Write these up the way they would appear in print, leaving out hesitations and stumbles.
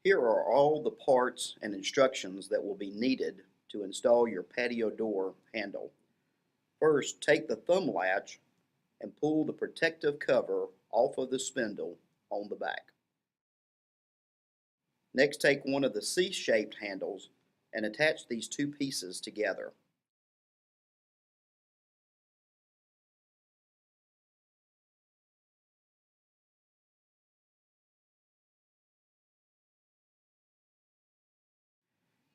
Here are all the parts and instructions that will be needed to install your patio door handle. First, take the thumb latch and pull the protective cover off of the spindle on the back. Next, take one of the C-shaped handles and attach these two pieces together.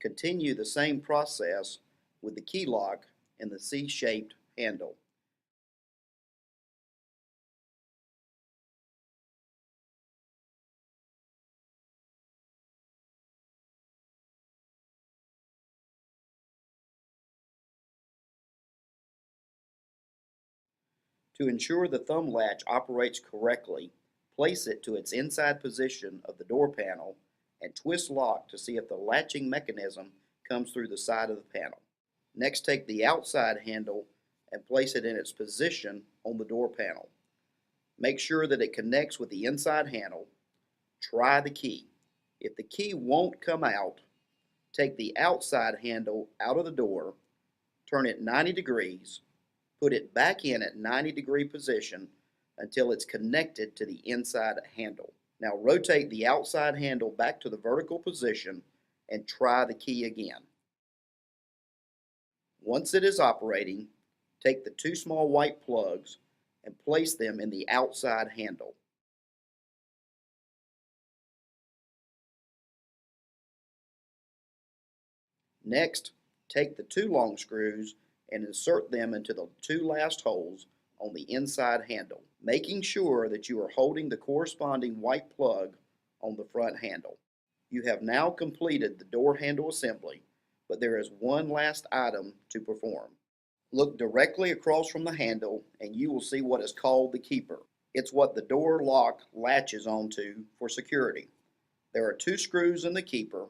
Continue the same process with the key lock and the C-shaped handle. To ensure the thumb latch operates correctly, place it to its inside position of the door panel and twist lock to see if the latching mechanism comes through the side of the panel. Next, take the outside handle and place it in its position on the door panel. Make sure that it connects with the inside handle. Try the key. If the key won't come out, take the outside handle out of the door, turn it 90 degrees, put it back in at 90-degree position until it's connected to the inside handle. Now rotate the outside handle back to the vertical position and try the key again. Once it is operating, take the two small white plugs and place them in the outside handle. Next, take the two long screws and insert them into the two last holes on the inside handle, making sure that you are holding the corresponding white plug on the front handle. You have now completed the door handle assembly, but there is one last item to perform. Look directly across from the handle and you will see what is called the keeper. It's what the door lock latches onto for security. There are two screws in the keeper,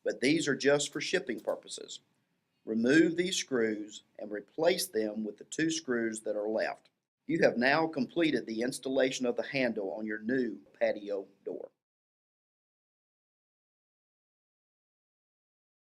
but these are just for shipping purposes. Remove these screws and replace them with the two screws that are left. You have now completed the installation of the handle on your new patio door.